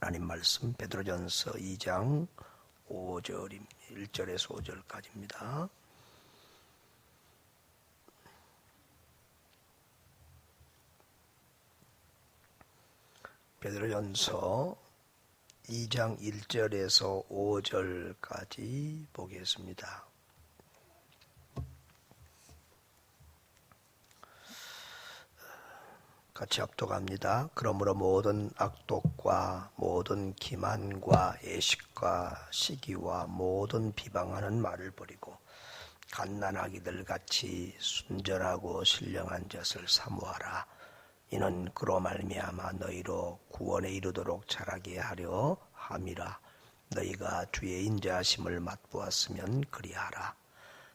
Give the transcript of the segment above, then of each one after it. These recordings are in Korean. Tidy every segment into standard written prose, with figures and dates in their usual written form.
하나님 말씀 베드로전서 2장 1절에서 5절까지입니다. 베드로전서 2장 1절에서 5절까지 보겠습니다. 같이 합독합니다. 그러므로 모든 악독과 모든 기만과 애식과 시기와 모든 비방하는 말을 버리고 갓난아기들 같이 순전하고 신령한 젖을 사모하라. 이는 그로 말미암아 너희로 구원에 이르도록 자라게 하려 함이라. 너희가 주의 인자하심을 맛보았으면 그리하라.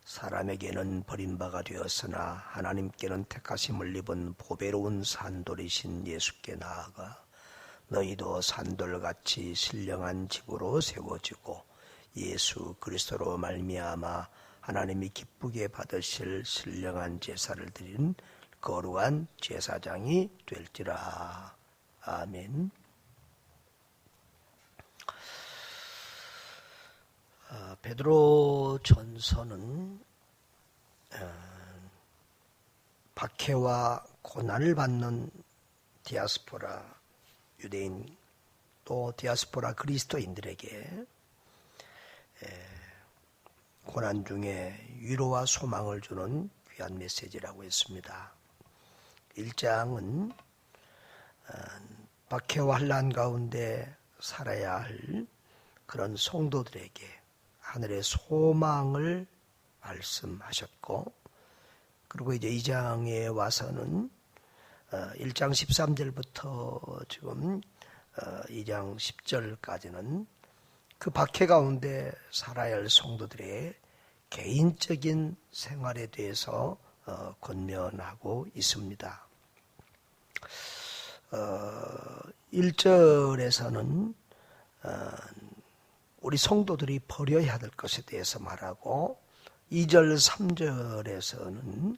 사람에게는 버림바가 되었으나 하나님께는 택하심을 입은 보배로운 산돌이신 예수께 나아가 너희도 산돌같이 신령한 집으로 세워지고 예수 그리스도로 말미암아 하나님이 기쁘게 받으실 신령한 제사를 드린 거룩한 제사장이 될지라. 아멘. 베드로 전서는 박해와 고난을 받는 디아스포라 유대인 또 디아스포라 그리스도인들에게 고난 중에 위로와 소망을 주는 귀한 메시지라고 했습니다. 1장은 박해와 환난 가운데 살아야 할 그런 성도들에게 하늘의 소망을 말씀하셨고, 그리고 이제 2장에 와서는 1장 13절부터 지금 2장 10절까지는 그 박해 가운데 살아야 할 성도들의 개인적인 생활에 대해서 권면하고 있습니다. 1절에서는 우리 성도들이 버려야 될 것에 대해서 말하고 2절 3절에서는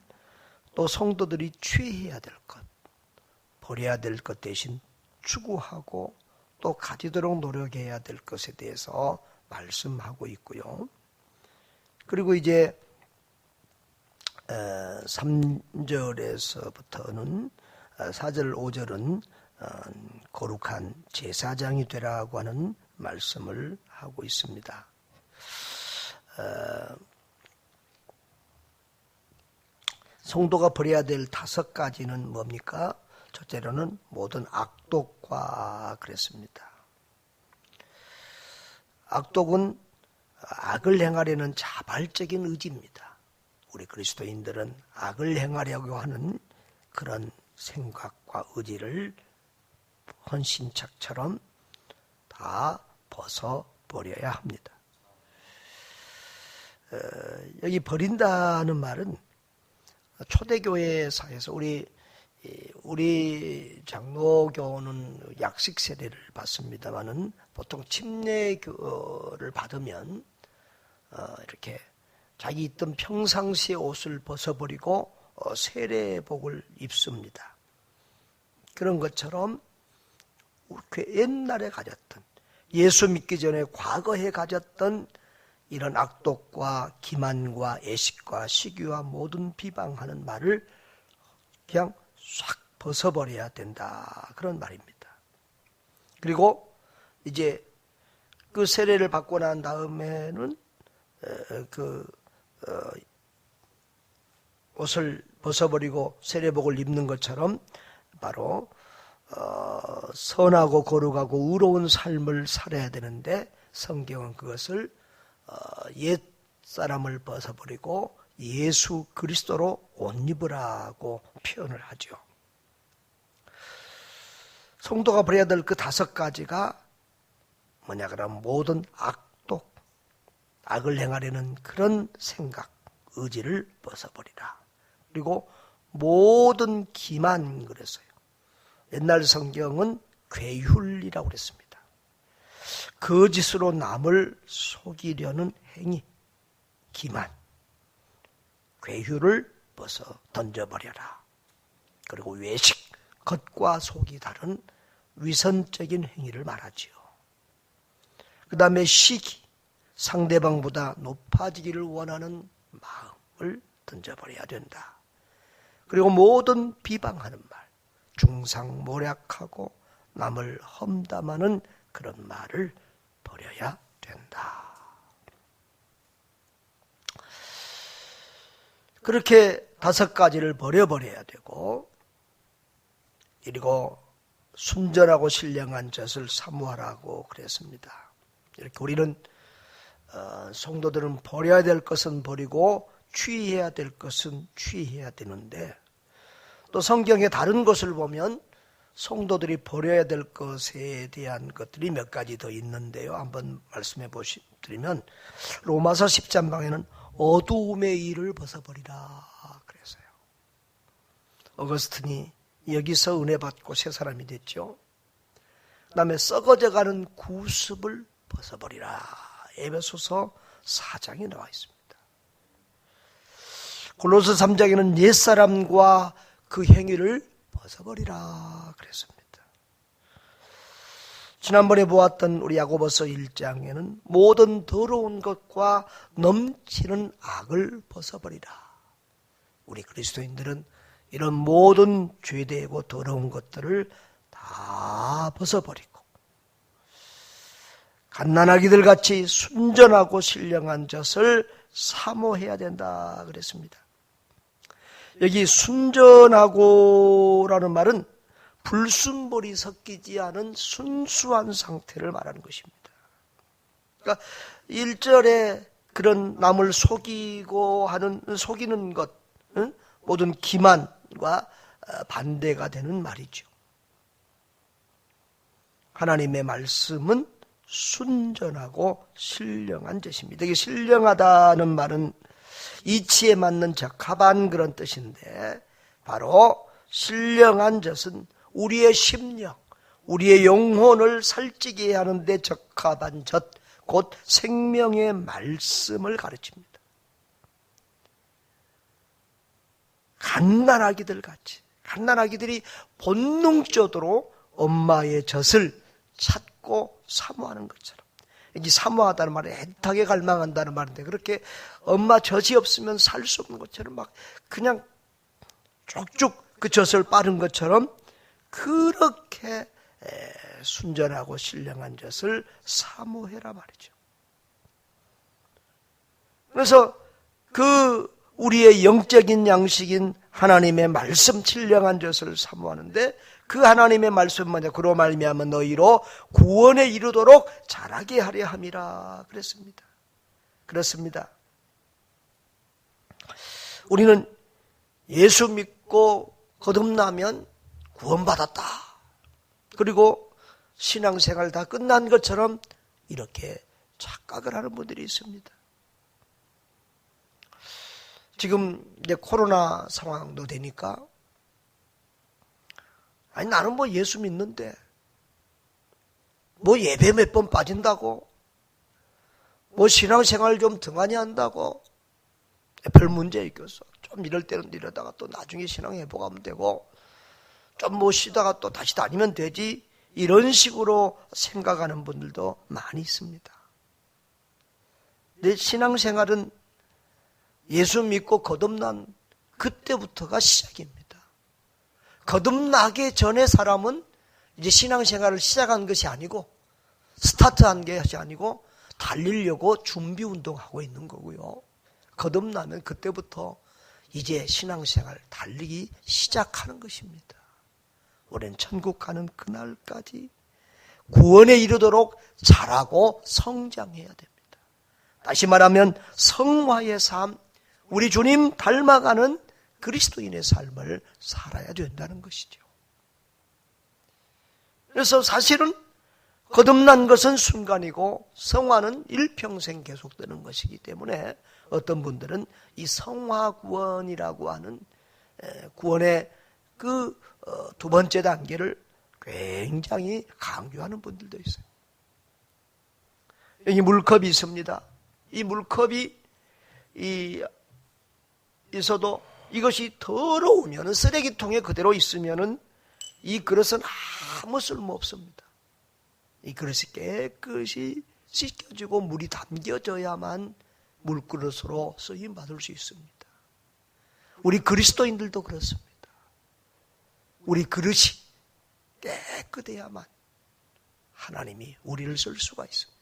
또 성도들이 취해야 될 것, 버려야 될 것 대신 추구하고 또 가지도록 노력해야 될 것에 대해서 말씀하고 있고요. 그리고 이제 3절에서부터는 4절 5절은 거룩한 제사장이 되라고 하는 말씀을 하고 있습니다. 성도가 버려야 될 5가지는 뭡니까? 첫째로는 모든 악독과 그랬습니다. 악독은 악을 행하려는 자발적인 의지입니다. 우리 그리스도인들은 악을 행하려고 하는 그런 생각과 의지를 헌신짝처럼 다 벗어버려야 합니다. 여기 버린다는 말은 초대교회사에서 우리 장로교는 약식 세례를 받습니다만은 보통 침례교를 받으면 이렇게 자기 있던 평상시의 옷을 벗어버리고 세례복을 입습니다. 그런 것처럼 옛날에 가졌던 예수 믿기 전에 과거에 가졌던 이런 악독과 기만과 애식과 시기와 모든 비방하는 말을 그냥 싹 벗어버려야 된다. 그런 말입니다. 그리고 이제 그 세례를 받고 난 다음에는 옷을 벗어버리고 세례복을 입는 것처럼 바로 선하고 거룩하고 의로운 삶을 살아야 되는데 성경은 그것을 옛 사람을 벗어버리고 예수 그리스도로 옷 입으라고 표현을 하죠. 성도가 버려야 될 그 5가지가 뭐냐 그러면 모든 악독, 악을 행하려는 그런 생각, 의지를 벗어버리라. 그리고 모든 기만 그랬어요. 옛날 성경은 괴휼이라고 그랬습니다. 거짓으로 남을 속이려는 행위, 기만, 괴휼을 벗어 던져버려라. 그리고 외식, 겉과 속이 다른 위선적인 행위를 말하지요. 그 다음에 시기, 상대방보다 높아지기를 원하는 마음을 던져버려야 된다. 그리고 모든 비방하는 말, 중상모략하고 남을 험담하는 그런 말을 버려야 된다. 그렇게 5가지를 버려버려야 되고, 그리고 순전하고 신령한 젖을 사모하라고 그랬습니다. 이렇게 우리는 성도들은 버려야 될 것은 버리고 취해야 될 것은 취해야 되는데, 또 성경의 다른 것을 보면 성도들이 버려야 될 것에 대한 것들이 몇 가지 더 있는데요. 한번 말씀해 드리면 로마서 10장방에는 어두움의 일을 벗어버리라 그랬어요. 어거스틴이 여기서 은혜 받고 새 사람이 됐죠. 그 다음에 썩어져가는 구습을 벗어버리라. 에베소서 4장에 나와 있습니다. 골로새 3장에는 옛사람과 그 행위를 벗어버리라 그랬습니다. 지난번에 보았던 우리 야고보서 1장에는 모든 더러운 것과 넘치는 악을 벗어버리라. 우리 그리스도인들은 이런 모든 죄되고 더러운 것들을 다 벗어버리고 갓난아기들 같이 순전하고 신령한 젖을 사모해야 된다 그랬습니다. 여기 순전하고라는 말은 불순물이 섞이지 않은 순수한 상태를 말하는 것입니다. 그러니까 1절에 그런 남을 속이는 것, 모든 기만과 반대가 되는 말이죠. 하나님의 말씀은 순전하고 신령한 젖입니다. 이게 신령하다는 말은 이치에 맞는 적합한 그런 뜻인데, 바로 신령한 젖은 우리의 심령, 우리의 영혼을 살찌게 하는 데 적합한 젖, 곧 생명의 말씀을 가르칩니다. 갓난아기들 같이, 갓난아기들이 본능적으로 엄마의 젖을 찾고 사모하는 것처럼, 이게 사모하다는 말은 애타게 갈망한다는 말인데, 그렇게 엄마 젖이 없으면 살 수 없는 것처럼 막 그냥 쭉쭉 그 젖을 빠른 것처럼 그렇게 순전하고 신령한 젖을 사모해라 말이죠. 그래서 그 우리의 영적인 양식인 하나님의 말씀 신령한 젖을 사모하는데, 그 하나님의 말씀은 뭐냐? 그로 말미암아 너희로 구원에 이르도록 자라게 하려 함이라 그랬습니다. 그렇습니다. 우리는 예수 믿고 거듭나면 구원받았다, 그리고 신앙생활 다 끝난 것처럼 이렇게 착각을 하는 분들이 있습니다. 지금 이제 코로나 상황도 되니까, 아니 나는 뭐 예수 믿는데 뭐 예배 몇 번 빠진다고, 뭐 신앙생활 좀 등한히 한다고 별 문제 있겠어. 좀 이럴 때는 이러다가 또 나중에 신앙 회복하면 되고, 좀 뭐 쉬다가 또 다시 다니면 되지, 이런 식으로 생각하는 분들도 많이 있습니다. 내 신앙생활은 예수 믿고 거듭난 그때부터가 시작입니다. 거듭나기 전에 사람은 이제 신앙생활을 시작한 것이 아니고, 스타트한 것이 아니고 달리려고 준비운동하고 있는 거고요. 거듭나면 그때부터 이제 신앙생활 달리기 시작하는 것입니다. 우리는 천국 가는 그날까지 구원에 이르도록 자라고 성장해야 됩니다. 다시 말하면 성화의 삶, 우리 주님 닮아가는 그리스도인의 삶을 살아야 된다는 것이죠. 그래서 사실은 거듭난 것은 순간이고 성화는 일평생 계속되는 것이기 때문에 어떤 분들은 이 성화구원이라고 하는 구원의 그 두 번째 단계를 굉장히 강조하는 분들도 있어요. 여기 물컵이 있습니다. 이 물컵이 있어도 이것이 더러우면, 쓰레기통에 그대로 있으면 이 그릇은 아무 쓸모 없습니다. 이 그릇이 깨끗이 씻겨지고 물이 담겨져야만 물그릇으로 쓰임받을 수 있습니다. 우리 그리스도인들도 그렇습니다. 우리 그릇이 깨끗해야만 하나님이 우리를 쓸 수가 있습니다.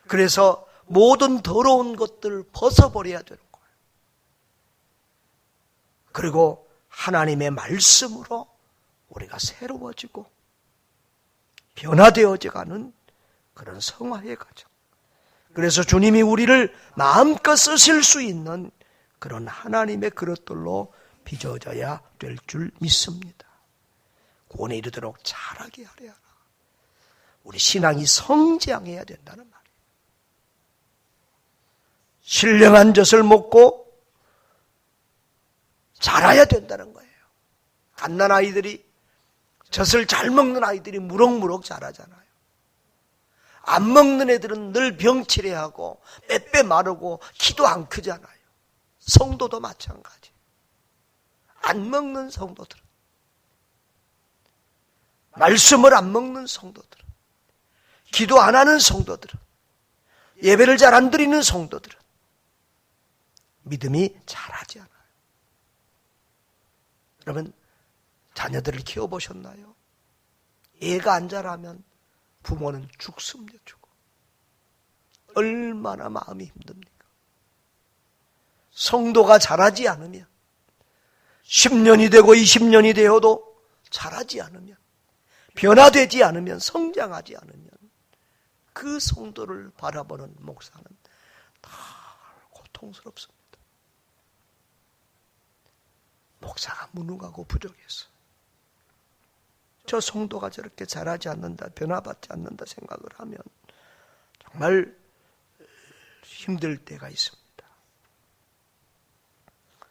그래서 모든 더러운 것들을 벗어버려야 되는 거예요. 그리고 하나님의 말씀으로 우리가 새로워지고 변화되어져가는 그런 성화의 과정. 그래서 주님이 우리를 마음껏 쓰실 수 있는 그런 하나님의 그릇들로 빚어져야 될 줄 믿습니다. 구원에 이르도록 자라게 하려 하라. 우리 신앙이 성장해야 된다는 말이에요. 신령한 젖을 먹고 자라야 된다는 거예요. 갓난아이들이, 젖을 잘 먹는 아이들이 무럭무럭 자라잖아요. 안 먹는 애들은 늘 병치레하고 빼빼 마르고 키도 안 크잖아요. 성도도 마찬가지. 안 먹는 성도들은, 말씀을 안 먹는 성도들은, 기도 안 하는 성도들은, 예배를 잘 안 드리는 성도들은 믿음이 자라지 않아요. 여러분, 자녀들을 키워보셨나요? 애가 안 자라면 부모는 죽습니다. 죽어. 얼마나 마음이 힘듭니까? 성도가 자라지 않으면 10년이 되고 20년이 되어도 자라지 않으면, 변화되지 않으면, 성장하지 않으면 그 성도를 바라보는 목사는 다 고통스럽습니다. 목사가 무능하고 부족해서 저 성도가 저렇게 자라지 않는다, 변화받지 않는다 생각을 하면 정말 힘들 때가 있습니다.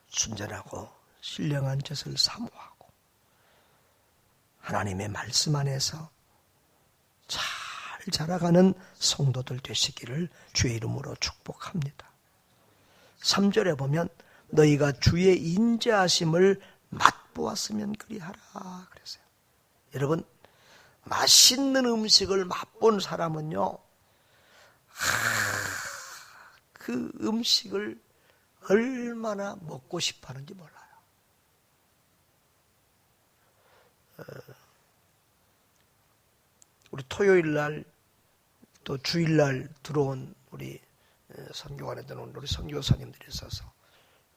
순전하고 신령한 젖을 사모하고 하나님의 말씀 안에서 잘 자라가는 성도들 되시기를 주의 이름으로 축복합니다. 3절에 보면 너희가 주의 인자하심을 맛보았으면 그리하라 그랬어요. 여러분, 맛있는 음식을 맛본 사람은요, 그 음식을 얼마나 먹고 싶어 하는지 몰라요. 우리 토요일날 또 주일날 들어온 우리 선교관에 들어온 우리 선교사님들이 있어서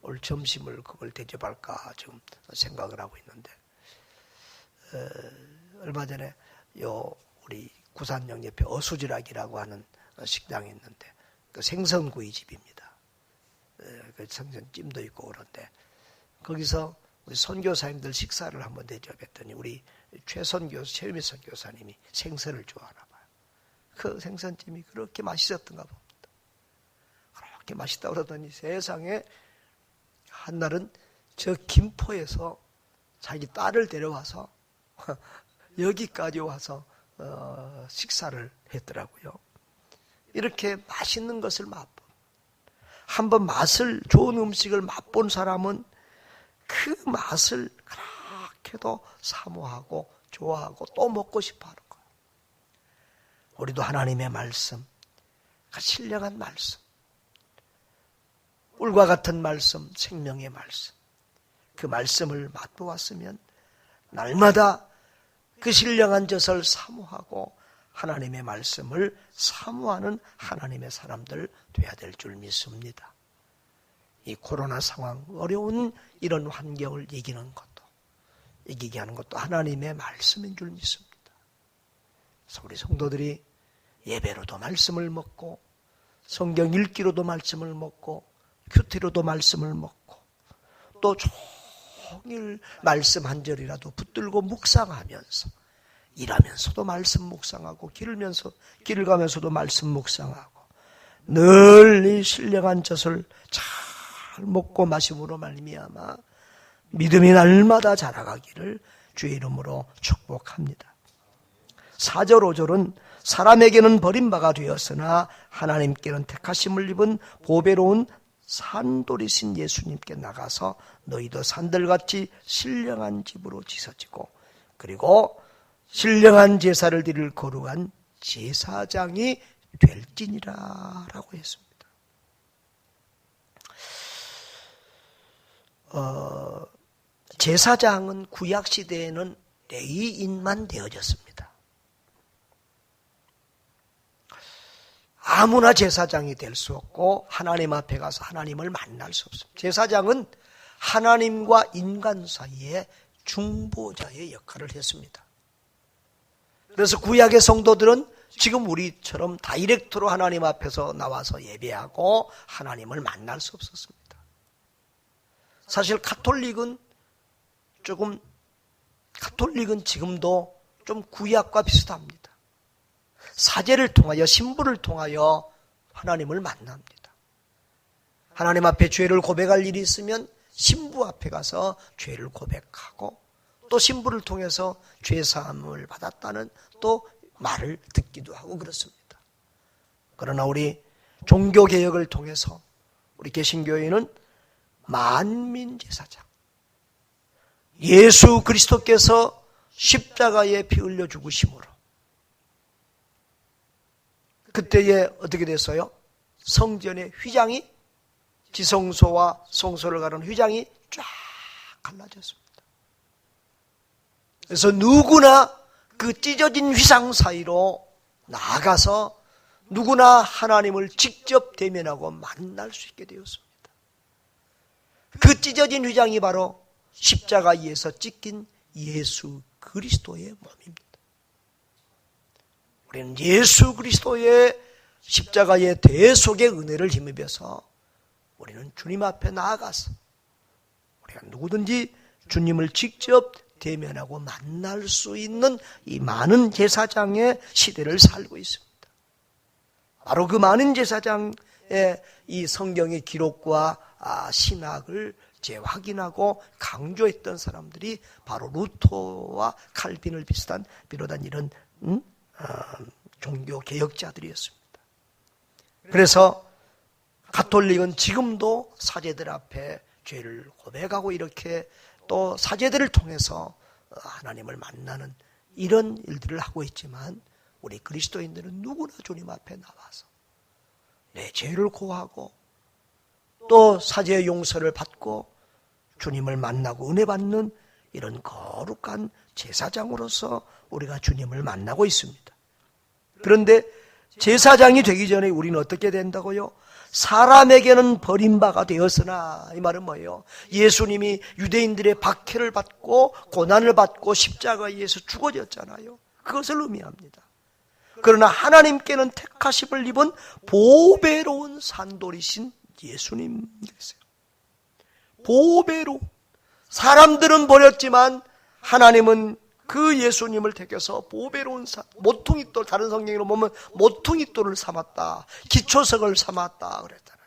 오늘 점심을 그걸 대접할까 지금 생각을 하고 있는데, 얼마 전에 우리 구산역 옆에 어수지락이라고 하는 식당이 있는데 그 생선구이집입니다. 그 생선찜도 있고 그런데 거기서 우리 선교사님들 식사를 한번 대접했더니 우리 최미 선교사님이 생선을 좋아하나 봐요. 그 생선찜이 그렇게 맛있었던가 봅니다. 그렇게 맛있다고 그러더니 세상에 한날은 저 김포에서 자기 딸을 데려와서 여기까지 와서 식사를 했더라고요. 이렇게 맛있는 것을 한번 맛을, 좋은 음식을 맛본 사람은 그 맛을 그렇게도 사모하고 좋아하고 또 먹고 싶어 하는 거예요. 우리도 하나님의 말씀, 그 신령한 말씀, 꿀과 같은 말씀, 생명의 말씀, 그 말씀을 맛보았으면 날마다 그 신령한 젖을 사모하고 하나님의 말씀을 사모하는 하나님의 사람들 돼야 될 줄 믿습니다. 이 코로나 상황, 어려운 이런 환경을 이기게 하는 것도 하나님의 말씀인 줄 믿습니다. 그래서 우리 성도들이 예배로도 말씀을 먹고, 성경 읽기로도 말씀을 먹고, 큐티로도 말씀을 먹고, 또 종일 말씀 한 절이라도 붙들고 묵상하면서, 일하면서도 말씀 묵상하고, 길을 가면서도 말씀 묵상하고, 늘 이 신령한 젖을 잘 먹고 마심으로 말미암아 믿음이 날마다 자라가기를 주의 이름으로 축복합니다. 4절 5절은 사람에게는 버림바가 되었으나 하나님께는 택하심을 입은 보배로운 산돌이신 예수님께 나가서 너희도 산들같이 신령한 집으로 지어지고, 그리고 신령한 제사를 드릴 거룩한 제사장이 될지니라 라고 했습니다. 제사장은 구약시대에는 레위인만 되어졌습니다. 아무나 제사장이 될 수 없고 하나님 앞에 가서 하나님을 만날 수 없습니다. 제사장은 하나님과 인간 사이에 중보자의 역할을 했습니다. 그래서 구약의 성도들은 지금 우리처럼 다이렉트로 하나님 앞에서 나와서 예배하고 하나님을 만날 수 없었습니다. 사실 가톨릭은 지금도 좀 구약과 비슷합니다. 사제를 통하여, 신부를 통하여 하나님을 만납니다. 하나님 앞에 죄를 고백할 일이 있으면 신부 앞에 가서 죄를 고백하고 또 신부를 통해서 죄사함을 받았다는 또 말을 듣기도 하고 그렇습니다. 그러나 우리 종교개혁을 통해서 우리 개신교회는 만민제사장, 예수 그리스도께서 십자가에 피 흘려 죽으심으로 그때에 어떻게 됐어요? 성전의 휘장이, 지성소와 성소를 가르는 휘장이 쫙 갈라졌습니다. 그래서 누구나 그 찢어진 휘장 사이로 나아가서 누구나 하나님을 직접 대면하고 만날 수 있게 되었습니다. 그 찢어진 휘장이 바로 십자가에서 찢긴 예수 그리스도의 몸입니다. 우리는 예수 그리스도의 십자가의 대속의 은혜를 힘입어서 우리는 주님 앞에 나아가서 우리가 누구든지 주님을 직접 대면하고 만날 수 있는 이 많은 제사장의 시대를 살고 있습니다. 바로 그 많은 제사장의 이 성경의 기록과 신학을 재확인하고 강조했던 사람들이 바로 루터와 칼빈을 비슷한 이런 종교 개혁자들이었습니다. 그래서 가톨릭은 지금도 사제들 앞에 죄를 고백하고 이렇게 또 사제들을 통해서 하나님을 만나는 이런 일들을 하고 있지만 우리 그리스도인들은 누구나 주님 앞에 나와서 내 죄를 고하고 또 사제의 용서를 받고 주님을 만나고 은혜 받는 이런 거룩한 제사장으로서 우리가 주님을 만나고 있습니다. 그런데 제사장이 되기 전에 우리는 어떻게 된다고요? 사람에게는 버림바가 되었으나, 이 말은 뭐예요? 예수님이 유대인들의 박해를 받고 고난을 받고 십자가에서 죽어졌잖아요. 그것을 의미합니다. 그러나 하나님께는 택하심을 입은 보배로운 산돌이신 예수님이세요. 보배로 사람들은 버렸지만 하나님은 그 예수님을 택해서 보배로운 모퉁이돌, 다른 성경으로 보면 모퉁이돌을 삼았다, 기초석을 삼았다 그랬잖아요.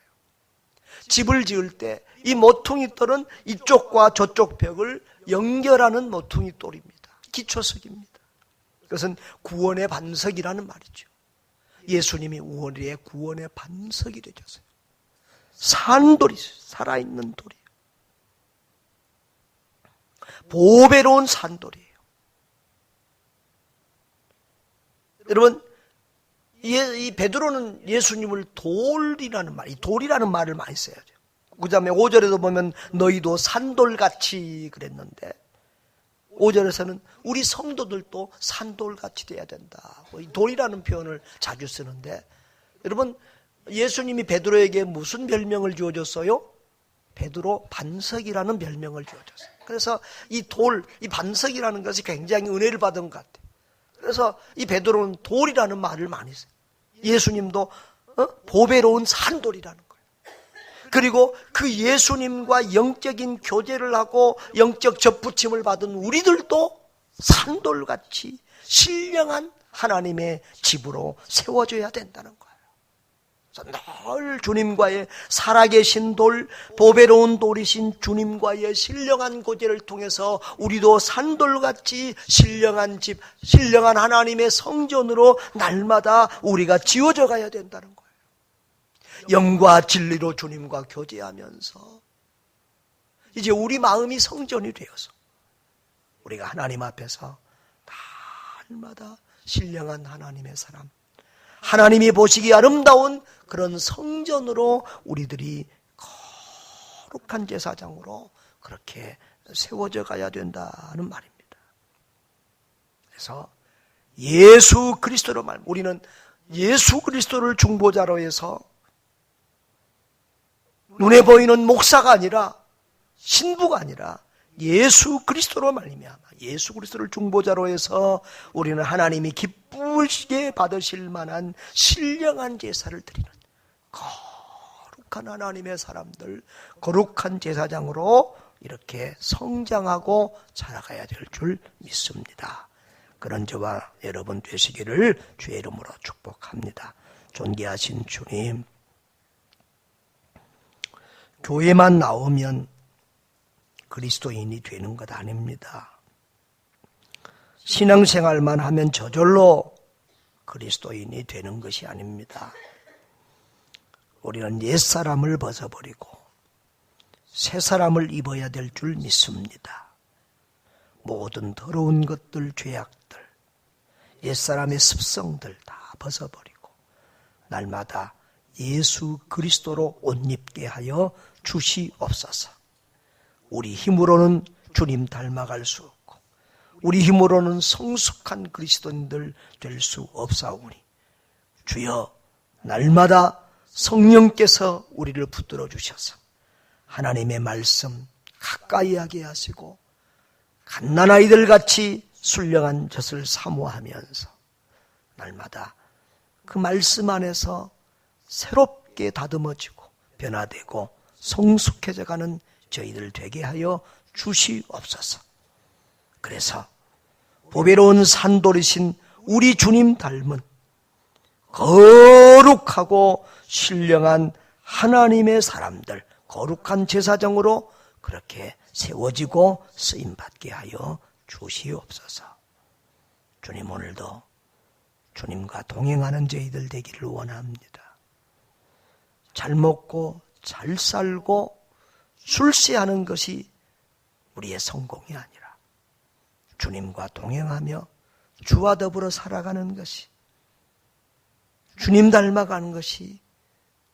집을 지을 때 이 모퉁이돌은 이쪽과 저쪽 벽을 연결하는 모퉁이돌입니다. 기초석입니다. 그것은 구원의 반석이라는 말이죠. 예수님이 우리의 구원의 반석이 되셨어요. 산돌이, 살아있는 돌이에요. 보배로운 산돌이에요. 여러분, 이 베드로는 예수님을 돌이라는 말, 이 돌이라는 말을 많이 써야죠. 그 다음에 5절에도 보면 너희도 산돌같이 그랬는데 5절에서는 우리 성도들도 산돌같이 돼야 된다. 이 돌이라는 표현을 자주 쓰는데 여러분, 예수님이 베드로에게 무슨 별명을 주어줬어요? 베드로 반석이라는 별명을 주어줬어요. 그래서 이 돌, 이 반석이라는 것이 굉장히 은혜를 받은 것 같아요. 그래서 이 베드로는 돌이라는 말을 많이 써요. 예수님도 보배로운 산돌이라는 거예요. 그리고 그 예수님과 영적인 교제를 하고 영적 접붙임을 받은 우리들도 산돌같이 신령한 하나님의 집으로 세워져야 된다는 거예요. 늘 주님과의 살아계신 돌, 보배로운 돌이신 주님과의 신령한 교제를 통해서 우리도 산돌같이 신령한 집, 신령한 하나님의 성전으로 날마다 우리가 지어져 가야 된다는 거예요. 영과 진리로 주님과 교제하면서 이제 우리 마음이 성전이 되어서 우리가 하나님 앞에서 날마다 신령한 하나님의 사람, 하나님이 보시기 아름다운 그런 성전으로 우리들이 거룩한 제사장으로 그렇게 세워져 가야 된다는 말입니다. 그래서 예수 그리스도로 우리는 예수 그리스도를 중보자로 해서 눈에 보이는 목사가 아니라 신부가 아니라 예수 그리스도로 말미암아 예수 그리스도를 중보자로 해서 우리는 하나님이 기쁘시게 받으실 만한 신령한 제사를 드리는 거룩한 하나님의 사람들, 거룩한 제사장으로 이렇게 성장하고 자라가야 될 줄 믿습니다. 그런 저와 여러분 되시기를 주의 이름으로 축복합니다. 존귀하신 주님, 교회만 나오면 그리스도인이 되는 것 아닙니다. 신앙생활만 하면 저절로 그리스도인이 되는 것이 아닙니다. 우리는 옛사람을 벗어버리고 새사람을 입어야 될 줄 믿습니다. 모든 더러운 것들, 죄악들, 옛사람의 습성들 다 벗어버리고 날마다 예수 그리스도로 옷 입게 하여 주시옵소서. 우리 힘으로는 주님 닮아갈 수 없고 우리 힘으로는 성숙한 그리스도인들 될 수 없사오니 주여 날마다 성령께서 우리를 붙들어 주셔서 하나님의 말씀 가까이 하게 하시고 갓난아이들 같이 순령한 젖을 사모하면서 날마다 그 말씀 안에서 새롭게 다듬어지고 변화되고 성숙해져가는 저희들 되게 하여 주시옵소서. 그래서 보배로운 산돌이신 우리 주님 닮은 거룩하고 신령한 하나님의 사람들, 거룩한 제사장으로 그렇게 세워지고 쓰임받게 하여 주시옵소서. 주님, 오늘도 주님과 동행하는 저희들 되기를 원합니다. 잘 먹고 잘 살고 출세하는 것이 우리의 성공이 아니라 주님과 동행하며 주와 더불어 살아가는 것이, 주님 닮아가는 것이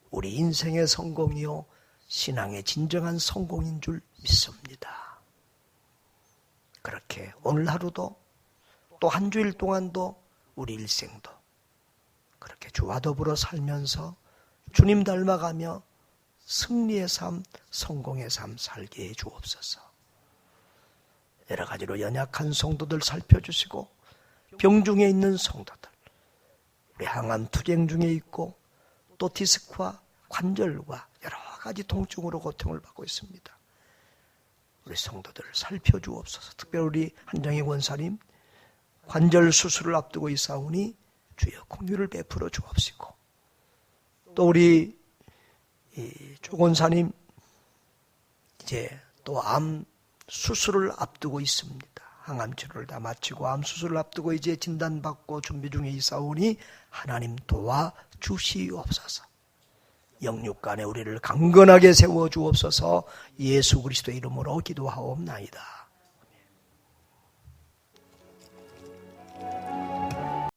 우리 인생의 성공이요 신앙의 진정한 성공인 줄 믿습니다. 그렇게 오늘 하루도 또 한 주일 동안도 우리 일생도 그렇게 주와 더불어 살면서 주님 닮아가며 승리의 삶, 성공의 삶 살게 해 주옵소서. 여러 가지로 연약한 성도들 살펴주시고 병중에 있는 성도들, 우리 항암 투쟁 중에 있고 또 디스크와 관절과 여러 가지 통증으로 고통을 받고 있습니다. 우리 성도들을 살펴주옵소서. 특별히 우리 한정희 권사님 관절 수술을 앞두고 있사오니 주여 긍휼을 베풀어 주옵시고, 또 우리 조 권사님 이제 또 암 수술을 앞두고 있습니다. 항암 치료를 다 마치고 암 수술을 앞두고 이제 진단받고 준비 중에 있사오니 하나님 도와주시옵소서. 영육간에 우리를 강건하게 세워주옵소서. 예수 그리스도의 이름으로 기도하옵나이다.